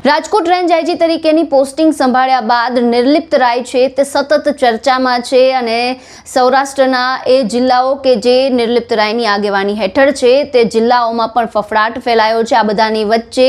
Rajkot range IG તરીકેની posting સંભાળ્યા બાદ નિર્લિપ્ત રાય છે તે સતત ચર્ચામાં છે અને સૌરાષ્ટ્રના એ જિલ્લાઓ કે જે નિર્લિપ્ત રાયની આગેવાની હેઠળ છે તે જિલ્લાઓમાં પણ ફફડાટ ફેલાયો છે। આ બધાની વચ્ચે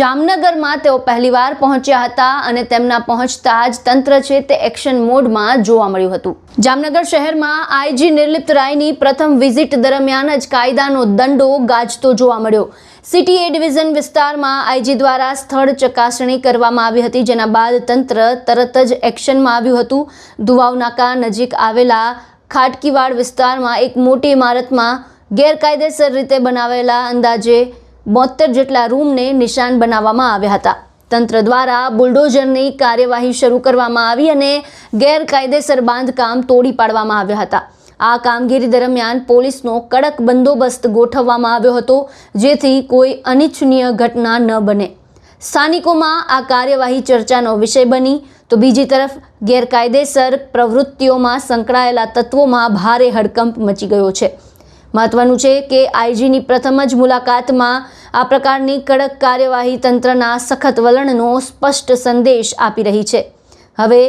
જામનગરમાં તેઓ પહેલીવાર પહોંચ્યા હતા અને તેમના પહોંચતા જ તંત્ર છે તે એક્શન મોડમાં જોવા મળ્યું હતું। જામનગર શહેરમાં આઈજી નિર્લિપ્ત રાયની પ્રથમ વિઝિટ દરમિયાન જ કાયદાનો દંડો ગાજતો જોવા મળ્યો। સિટી એ ડિવિઝન વિસ્તારમાં આઈજી દ્વારા સ્થળ ચકાસણી કરવામાં આવી હતી, જેના બાદ તંત્ર તરત જ એક્શનમાં આવ્યું હતું। ધુવાવ નાકા નજીક આવેલા ખાટકીવાડ વિસ્તારમાં એક મોટી ઇમારતમાં ગેરકાયદેસર રીતે બનાવેલા અંદાજે 72 જેટલા રૂમને નિશાન બનાવવામાં આવ્યા હતા। તંત્ર દ્વારા બુલડોઝરની કાર્યવાહી શરૂ કરવામાં આવી અને ગેરકાયદેસર બાંધકામ તોડી પાડવામાં આવ્યા હતા। આ કામગીરી દરમિયાન પોલીસનો કડક બંદોબસ્ત ગોઠવવામાં આવ્યો હતો, જેથી કોઈ અનિચ્છનીય ઘટના ન બને। સ્થાનિકોમાં આ કાર્યવાહી ચર્ચાનો વિષય બની તો બીજી તરફ ગેરકાયદેસર પ્રવૃત્તિઓમાં સંકળાયેલા તત્વોમાં ભારે હડકંપ મચી ગયો છે। મહત્વનું છે કે આઈજીની પ્રથમ જ મુલાકાતમાં આ પ્રકારની કડક કાર્યવાહી તંત્રના સખત વલણનો સ્પષ્ટ સંદેશ આપી રહી છે। હવે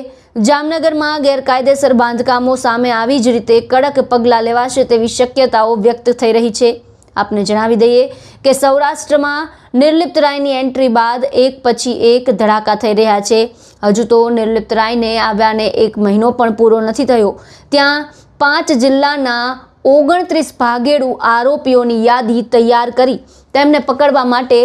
જામનગરમાં ગેરકાયદેસર બાંધકામો સામે આવી જ રીતે કડક પગલાં લેવાશે તેવી શક્યતાઓ વ્યક્ત થઈ રહી છે। આપને જણાવી દઈએ કે સૌરાષ્ટ્રમાં નિર્લિપ્ત રાયની એન્ટ્રી બાદ એક પછી એક ધડાકા થઈ રહ્યા છે। હજુ તો નિર્લિપ્ત રાયને આવ્યાને 1 મહિનો પણ પૂરો નથી થયો, ત્યાં 5 જિલ્લાના 29 ભાગેડુ આરોપીઓની યાદી તૈયાર કરી તેમને પકડવા માટે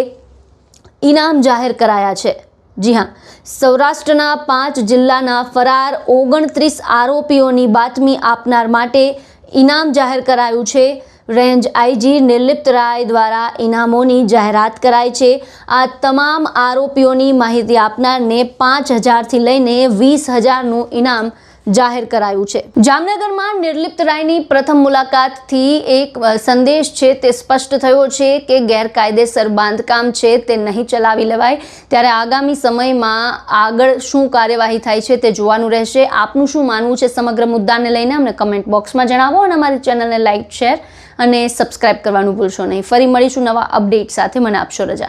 ઇનામ જાહેર કરાયા છે। જી હા, સૌરાષ્ટ્રના 5 જિલ્લાના ફરાર 29 આરોપીઓની બાતમી આપનાર માટે ઇનામ જાહેર કરાયું છે। રેન્જ આઈજી નિર્લિપ્ત રાય દ્વારા ઇનામોની જાહેરાત કરાઈ છે। આ તમામ આરોપીઓની માહિતી આપનારને 5,000થી લઈને 20,000નું ઇનામ જાહેર કરાયું છે। જામનગરમાં નિર્લિપ્ત રાયની પ્રથમ મુલાકાતથી એક સંદેશ છે તે સ્પષ્ટ થયો છે કે ગેરકાયદેસર બાંધકામ છે તે નહીં ચલાવી લેવાય। ત્યારે આગામી સમયમાં આગળ શું કાર્યવાહી થાય છે તે જોવાનું રહેશે। આપનું શું માનવું છે સમગ્ર મુદ્દાને લઈને અમને કમેન્ટ બોક્સમાં જણાવો અને અમારી ચેનલને લાઇક, શેર અને સબસ્ક્રાઇબ કરવાનું ભૂલશો નહીં। ફરી મળીશું નવા અપડેટ સાથે। મને આપશો રજા।